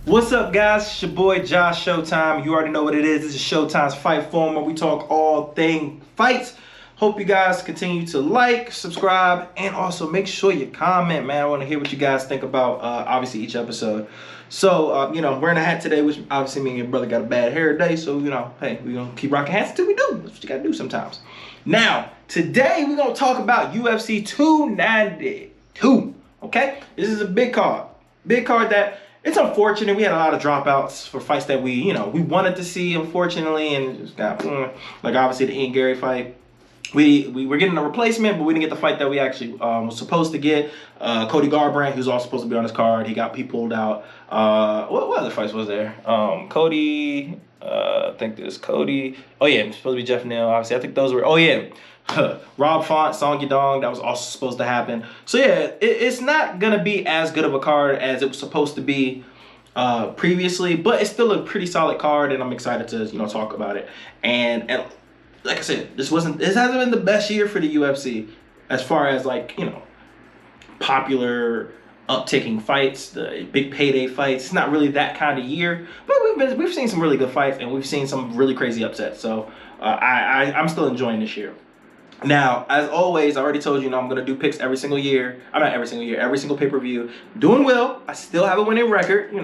What's up, guys? It's your boy Josh Showtime. You already know what it is. This is Showtime's Fight Forum, where we talk all thing fights. Hope you guys continue to like, subscribe, and also make sure you comment, man. I want to hear what you guys think about, obviously, each episode. So, I'm wearing a hat today, which obviously me and your brother got a bad hair day. So, hey, we're going to keep rocking hats until we do. That's what you got to do sometimes. Now, today we're going to talk about UFC 292, okay? This is a big card. Big card that... It's unfortunate. We had a lot of dropouts for fights that we wanted to see, unfortunately, and just got like obviously the Ian Gary fight. We were getting a replacement, but we didn't get the fight that we actually was supposed to get. Cody Garbrandt, who's also supposed to be on this card, he got pulled out. What other fights was there? Cody. I think there's Cody. Oh yeah, it's supposed to be Jeff Neal. Obviously, I think those were. Oh yeah. Rob Font, Song Yadong, that was also supposed to happen. So yeah, it's not gonna be as good of a card as it was supposed to be previously, but it's still a pretty solid card, and I'm excited to talk about it. And like I said, this hasn't been the best year for the UFC as far as popular upticking fights, the big payday fights. It's not really that kind of year, but we've seen some really good fights, and we've seen some really crazy upsets. So I'm still enjoying this year. Now, as always, I already told you, I'm going to do picks every single year. I'm not every single year, every single pay-per-view. Doing well. I still have a winning record.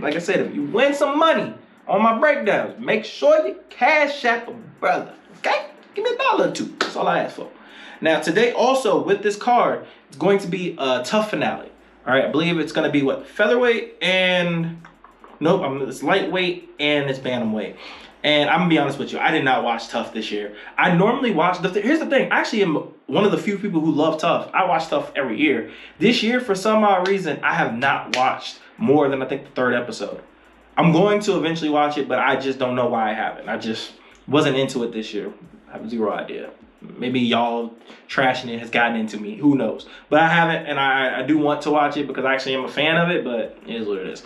Like I said, if you win some money on my breakdowns, make sure you cash out a brother, okay? Give me $1 or $2. That's all I ask for. Now, today also, with this card, it's going to be a tough finale. All right, I believe it's going to be, featherweight and... Nope, it's lightweight and it's bantamweight. And I'm going to be honest with you, I did not watch TUF this year. I normally watch... Here's the thing. I actually am one of the few people who love TUF. I watch TUF every year. This year, for some odd reason, I have not watched more than, I think, the 3rd episode. I'm going to eventually watch it, but I just don't know why I haven't. I just wasn't into it this year. I have zero idea. Maybe y'all trashing it has gotten into me. Who knows? But I haven't, and I do want to watch it because I actually am a fan of it, but it is what it is.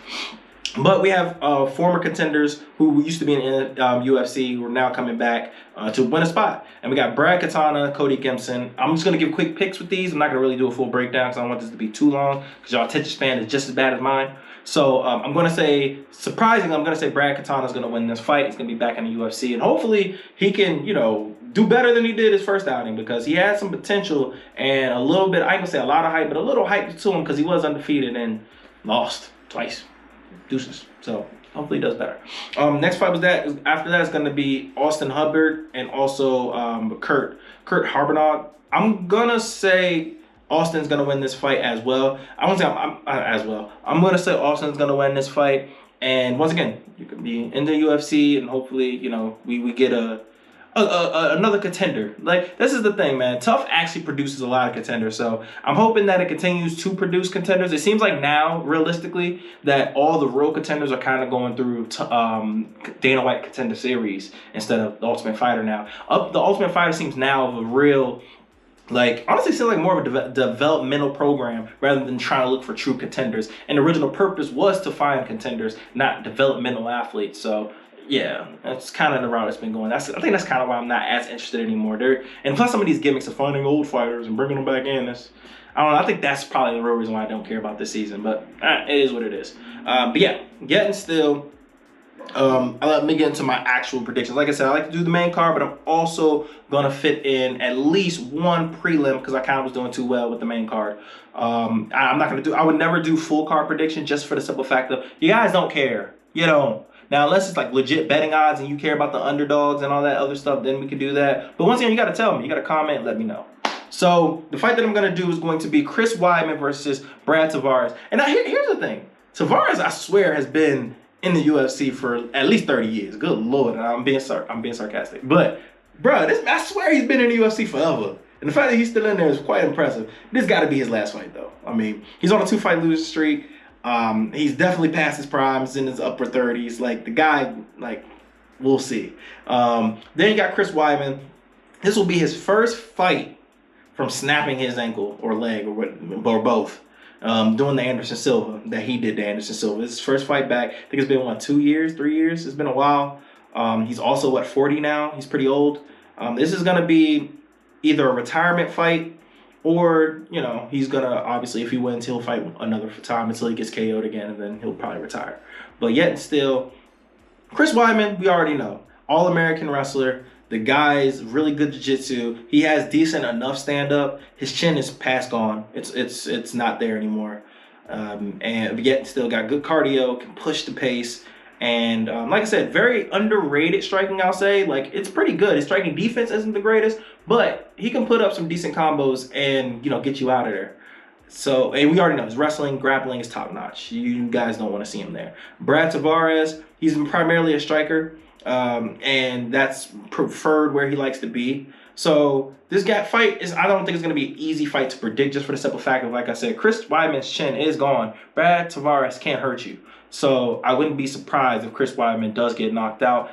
But we have former contenders who used to be in UFC who are now coming back to win a spot. And we got Brad Katana, Cody Gibson. I'm just going to give quick picks with these. I'm not going to really do a full breakdown because I don't want this to be too long because y'all attention span is just as bad as mine. So I'm going to say, surprisingly, I'm going to say Brad Katana is going to win this fight. He's going to be back in the UFC. And hopefully he can, do better than he did his first outing because he had some potential and a little bit, I ain't going to say a lot of hype, but a little hype to him because he was undefeated and lost twice. Deuces. So hopefully he does better. Next fight after that is going to be Austin Hubbard and also Kurt Harbaugh. I'm going to say Austin's going to win this fight as well. I won't say I'm going to say Austin's going to win this fight. And once again, you can be in the UFC and hopefully, we get another contender. Like, this is the thing, man. TUF actually produces a lot of contenders, so I'm hoping that it continues to produce contenders. It seems like now, realistically, that all the real contenders are kind of going through Dana White Contender Series instead of the Ultimate Fighter now. The Ultimate Fighter seems now of a real, honestly, seems like more of a developmental program rather than trying to look for true contenders. And the original purpose was to find contenders, not developmental athletes. So yeah, that's kind of the route it's been going. I think that's kind of why I'm not as interested anymore. And plus some of these gimmicks of finding old fighters and bringing them back in. I don't know. I think that's probably the real reason why I don't care about this season. But it is what it is. But yeah, getting still. Let me get into my actual predictions. Like I said, I like to do the main card, but I'm also gonna fit in at least one prelim because I kind of was doing too well with the main card. I'm not gonna do. I would never do full card prediction just for the simple fact of you guys don't care. You don't. Now, unless it's like legit betting odds and you care about the underdogs and all that other stuff, then we can do that. But once again, you got to tell me. You got to comment and let me know. So the fight that I'm going to do is going to be Chris Weidman versus Brad Tavares. And now here's the thing. Tavares, I swear, has been in the UFC for at least 30 years. Good Lord. And I'm being sarcastic. But, bro, I swear he's been in the UFC forever. And the fact that he's still in there is quite impressive. This got to be his last fight, though. I mean, he's on a 2-fight losing streak. He's definitely past his prime. He's in his upper 30s. The guy, we'll see. Then you got Chris Weidman. This will be his first fight from snapping his ankle or leg or both. Doing the Anderson Silva that he did to Anderson Silva. This is his first fight back. I think it's been, 2 years, 3 years? It's been a while. He's also, 40 now? He's pretty old. This is going to be either a retirement fight or, you know, he's going to, obviously, if he wins, he'll fight another time until he gets KO'd again, and then he'll probably retire. But yet and still, Chris Weidman, we already know. All-American wrestler. The guy's really good jiu-jitsu. He has decent enough stand-up. His chin is past gone. It's not there anymore. And yet still got good cardio, can push the pace. And like I said, very underrated striking, I'll say. Like, it's pretty good. His striking defense isn't the greatest, but he can put up some decent combos and, you know, get you out of there. So, and we already know his wrestling, grappling is top-notch. You guys don't want to see him there. Brad Tavares, he's primarily a striker, and that's preferred where he likes to be. So this guy fight is, I don't think it's going to be an easy fight to predict, just for the simple fact of, like I said, Chris Weidman's chin is gone. Brad Tavares can't hurt you. So I wouldn't be surprised if Chris Weidman does get knocked out.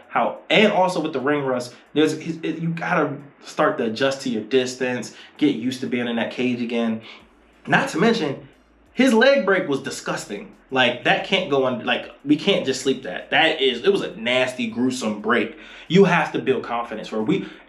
And also with the ring rust, you gotta start to adjust to your distance, get used to being in that cage again. Not to mention, his leg break was disgusting. Like, that can't go on. Like, we can't just sleep that. It was a nasty, gruesome break. You have to build confidence.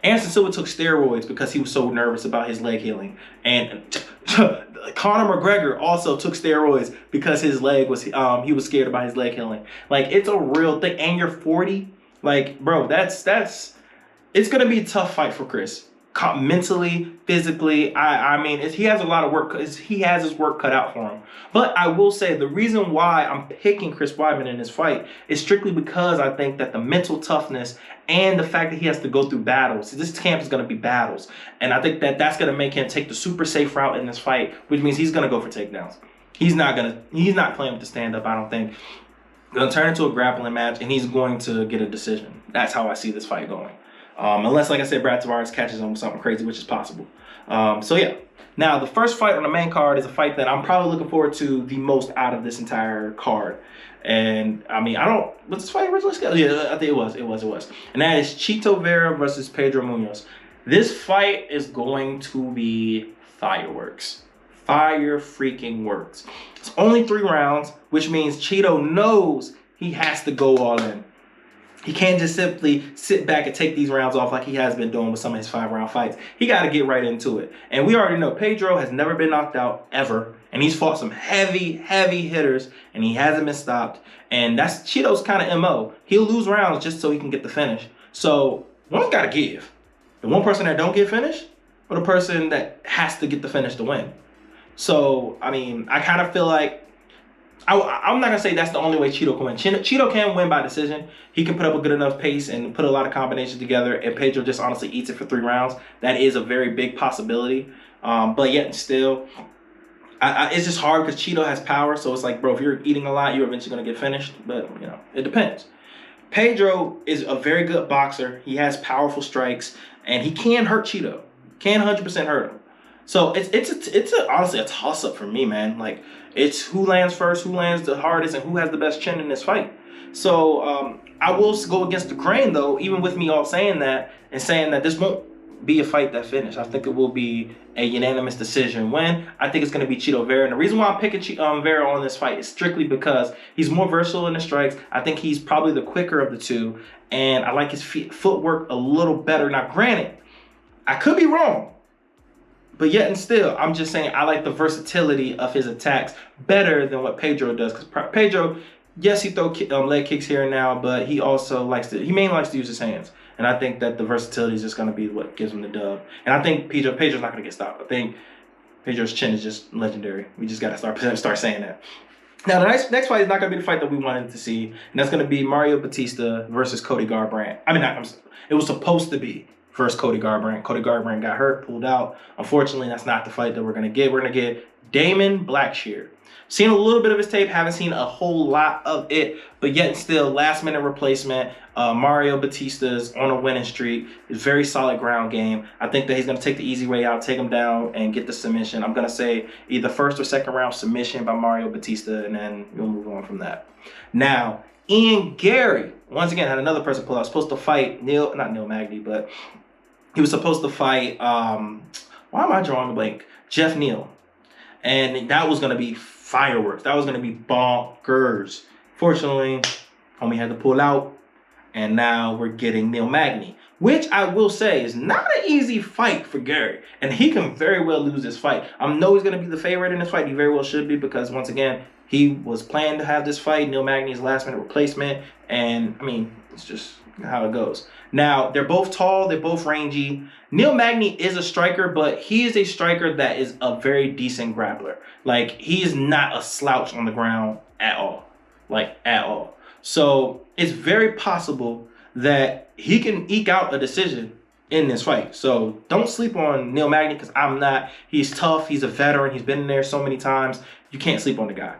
Anderson Silva took steroids because he was so nervous about his leg healing. And Conor McGregor also took steroids because his leg was, he was scared about his leg healing. Like, it's a real thing. And you're 40. Like, bro, it's going to be a tough fight for Chris. Mentally, physically, I mean, he has a lot of work. He has his work cut out for him. But I will say the reason why I'm picking Chris Weidman in this fight is strictly because I think that the mental toughness and the fact that he has to go through battles. This camp is going to be battles, and I think that that's going to make him take the super safe route in this fight, which means he's going to go for takedowns. He's not playing with the stand up. I don't think. Going to turn into a grappling match, and he's going to get a decision. That's how I see this fight going. Unless, like I said, Brad Tavares catches him with something crazy, which is possible. So, yeah. Now, the first fight on the main card is a fight that I'm probably looking forward to the most out of this entire card. And, I mean, was this fight originally scheduled? Yeah, I think it was. And that is Chito Vera versus Pedro Munoz. This fight is going to be fireworks. Fire freaking works. It's only 3 rounds, which means Chito knows he has to go all in. He can't just simply sit back and take these rounds off like he has been doing with some of his 5-round fights. He got to get right into it. And we already know Pedro has never been knocked out ever. And he's fought some heavy, heavy hitters. And he hasn't been stopped. And that's Cheeto's kind of MO. He'll lose rounds just so he can get the finish. So one's got to give. The one person that don't get finished, or the person that has to get the finish to win. So, I mean, I kind of feel like I'm not going to say that's the only way Chito can win. Chito can win by decision. He can put up a good enough pace and put a lot of combinations together, and Pedro just honestly eats it for 3 rounds. That is a very big possibility. But yet still, it's just hard because Chito has power. So it's like, bro, if you're eating a lot, you're eventually going to get finished. But, you know, it depends. Pedro is a very good boxer. He has powerful strikes, and he can hurt Chito. Can 100% hurt him. So it's honestly a toss-up for me, man. Like, it's who lands first, who lands the hardest, and who has the best chin in this fight. So I will go against the grain, though, even with me all saying that, and saying that this won't be a fight that finish. I think it will be a unanimous decision win. I think it's going to be Chito Vera. And the reason why I'm picking Vera on this fight is strictly because he's more versatile in the strikes. I think he's probably the quicker of the two, and I like his footwork a little better. Now, granted, I could be wrong. But yet and still, I'm just saying I like the versatility of his attacks better than what Pedro does. Because Pedro, yes, he throws leg kicks here and now, but he also mainly likes to use his hands. And I think that the versatility is just going to be what gives him the dub. And I think Pedro's not going to get stopped. I think Pedro's chin is just legendary. We just got to start saying that. Now, the next fight is not going to be the fight that we wanted to see. And that's going to be Mario Batista versus Cody Garbrandt. It was supposed to be versus Cody Garbrandt. Cody Garbrandt got hurt, pulled out. Unfortunately, that's not the fight that we're going to get. We're going to get Damon Blackshear. Seen a little bit of his tape, haven't seen a whole lot of it, but yet still, last-minute replacement. Mario Batista's on a winning streak. It's very solid ground game. I think that he's going to take the easy way out, take him down, and get the submission. I'm going to say either first or second round submission by Mario Batista, and then we'll move on from that. Now, Ian Gary, once again, had another person pull out. Supposed to fight not Neil Magny, but he was supposed to fight, why am I drawing a blank? Jeff Neal. And that was going to be fireworks. That was going to be bonkers. Fortunately, homie had to pull out. And now we're getting Neil Magny, which I will say is not an easy fight for Gary. And he can very well lose this fight. I know he's going to be the favorite in this fight. He very well should be, because once again, he was planned to have this fight. Neil Magny's last-minute replacement. And, I mean, it's just how it goes. Now, they're both tall. They're both rangy. Neil Magny is a striker, but he is a striker that is a very decent grappler. Like, he is not a slouch on the ground at all. Like, at all. So, it's very possible that he can eke out a decision in this fight. So don't sleep on Neil Magny, because I'm not. He's tough. He's a veteran. He's been in there so many times. You can't sleep on the guy.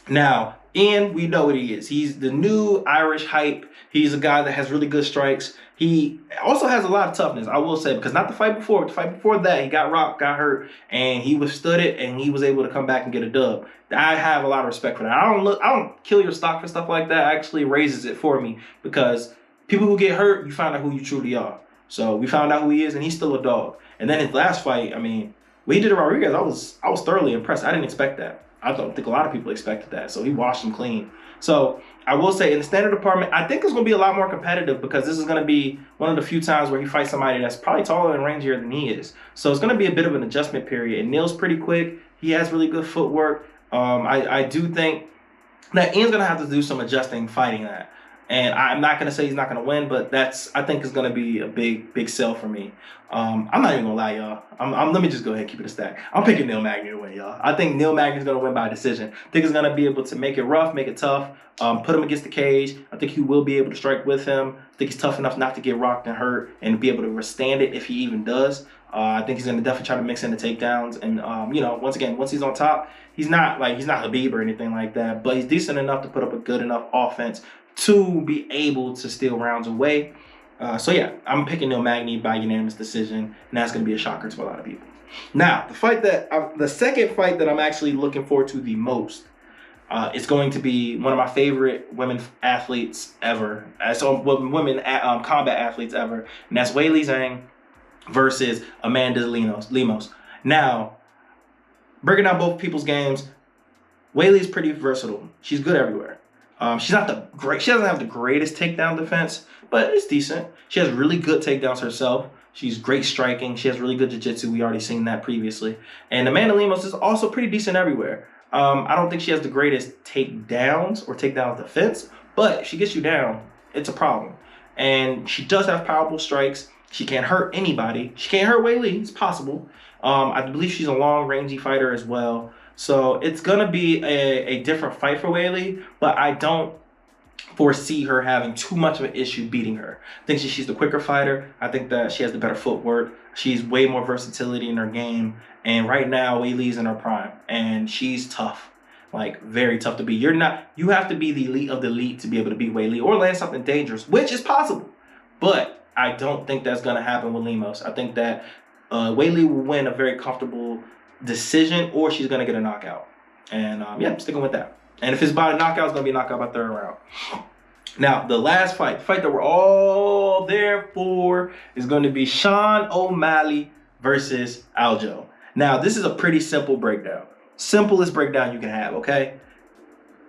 Now, Ian, we know what he is. He's the new Irish hype. He's a guy that has really good strikes. He also has a lot of toughness, I will say, because not the fight before. The fight before that, he got rocked, got hurt, and he withstood it, and he was able to come back and get a dub. I have a lot of respect for that. I don't kill your stock for stuff like that. It actually raises it for me, because people who get hurt, you find out who you truly are. So we found out who he is, and he's still a dog. And then his last fight, I mean, when he did to Rodriguez, I was thoroughly impressed. I didn't expect that. I don't think a lot of people expected that. So he washed him clean. So I will say, in the standard department, I think it's going to be a lot more competitive, because this is going to be one of the few times where he fights somebody that's probably taller and rangier than he is. So it's going to be a bit of an adjustment period. And Neil's pretty quick. He has really good footwork. I do think that Ian's going to have to do some adjusting fighting that. And I'm not going to say he's not going to win, but I think it's going to be a big sell for me. I'm not even going to lie, y'all. Let me just go ahead and keep it a stack. I'm picking Neil Magny to win, y'all. I think Neil Magny's going to win by decision. I think he's going to be able to make it rough, make it tough, put him against the cage. I think he will be able to strike with him. I think he's tough enough not to get rocked and hurt and be able to withstand it if he even does. I think he's going to definitely try to mix in the takedowns. And, once he's on top, he's not Habib or anything like that, but he's decent enough to put up a good enough offense to be able to steal rounds away. I'm picking Neil Magny by unanimous decision, and that's going to be a shocker to a lot of people. Now, the second fight that I'm actually looking forward to the most is going to be one of my favorite women athletes ever. Women combat athletes ever, and that's Weili Zhang versus Amanda Lemos. Now, breaking down both people's games, Weili is pretty versatile. She's good everywhere. She doesn't have the greatest takedown defense, but it's decent. She has really good takedowns herself. She's great striking. She has really good jiu-jitsu. We already seen that previously. And Amanda Lemos is also pretty decent everywhere. I don't think she has the greatest takedowns or takedown defense, but if she gets you down, it's a problem. And she does have powerful strikes. She can't hurt anybody. She can't hurt Weili. It's possible. I believe she's a long, rangy fighter as well. So it's going to be a different fight for Weili, but I don't foresee her having too much of an issue beating her. I think she's the quicker fighter. I think that she has the better footwork. She's way more versatility in her game. And right now, Weili's in her prime. And she's tough. Like, very tough to beat. You have to be the elite of the elite to be able to beat Weili or land something dangerous, which is possible. But I don't think that's going to happen with Lemos. I think that Weili will win a very comfortable decision, or she's going to get a knockout. And I'm sticking with that. And if it's by a knockout, it's going to be a knockout by third round. Now, the last fight, the fight that we're all there for, is going to be Sean O'Malley versus Aljo. Now, this is a pretty simple breakdown. Simplest breakdown you can have, okay?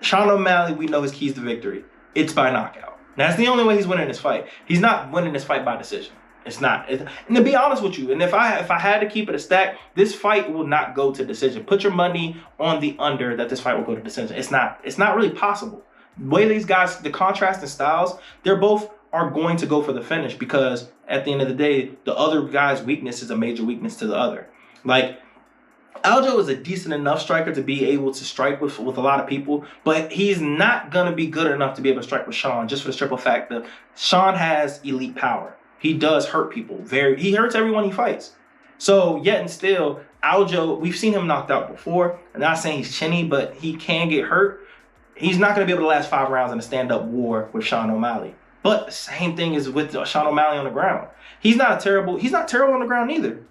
Sean O'Malley, we know his keys to victory. It's by knockout. That's the only way he's winning this fight. He's not winning this fight by decision. It's not. And to be honest with you, and if I had to keep it a stack, this fight will not go to decision. Put your money on the under that this fight will go to decision. It's not really possible. The way these guys, the contrast in styles, they're both are going to go for the finish, because at the end of the day, the other guy's weakness is a major weakness to the other. Like, Aljo is a decent enough striker to be able to strike with a lot of people, but he's not going to be good enough to be able to strike with Sean, just for the simple fact that Sean has elite power. He does hurt people. He hurts everyone he fights. So, yet and still, Aljo, we've seen him knocked out before. I'm not saying he's chinny, but he can get hurt. He's not going to be able to last 5 rounds in a stand-up war with Sean O'Malley. But the same thing is with Sean O'Malley on the ground. He's not terrible on the ground either.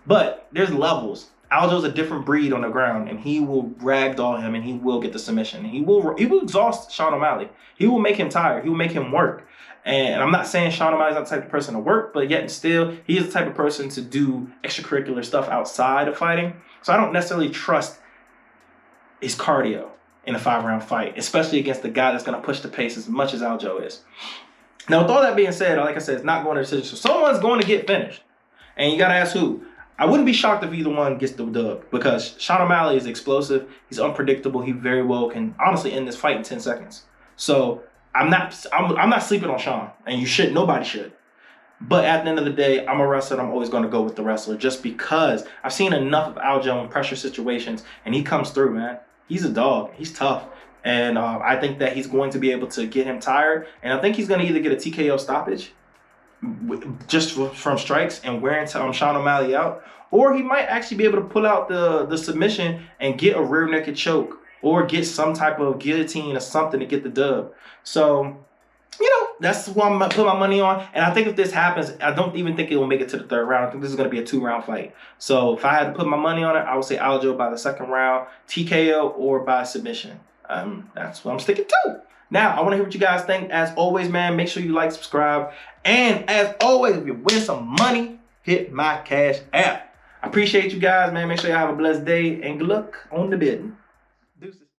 But there's levels. Aljo's a different breed on the ground, and he will ragdoll him, and he will get the submission. He will exhaust Sean O'Malley. He will make him tired. He will make him work. And I'm not saying Sean O'Malley's not the type of person to work, but yet and still, he is the type of person to do extracurricular stuff outside of fighting. So I don't necessarily trust his cardio in a 5-round fight, especially against the guy that's going to push the pace as much as Aljo is. Now, with all that being said, like I said, it's not going to decision. So someone's going to get finished. And you got to ask who. I wouldn't be shocked if either one gets the dub because Sean O'Malley is explosive. He's unpredictable. He very well can honestly end this fight in 10 seconds. So I'm not sleeping on Sean, and you should. Nobody should. But at the end of the day, I'm a wrestler, and I'm always going to go with the wrestler just because I've seen enough of Aljo in pressure situations, and he comes through, man. He's a dog. He's tough. And I think that he's going to be able to get him tired. And I think he's going to either get a TKO stoppage just from strikes and wearing Sean O'Malley out, or he might actually be able to pull out the submission and get a rear naked choke or get some type of guillotine or something to get the dub. So, that's what I'm going to put my money on. And I think if this happens, I don't even think it will make it to the third round. I think this is going to be a 2-round fight. So if I had to put my money on it, I would say Aljo by the second round, TKO, or by submission. That's what I'm sticking to. Now, I want to hear what you guys think. As always, man, make sure you like, subscribe. And as always, if you win some money, hit my Cash App. I appreciate you guys, man. Make sure you have a blessed day and good luck on the bidding.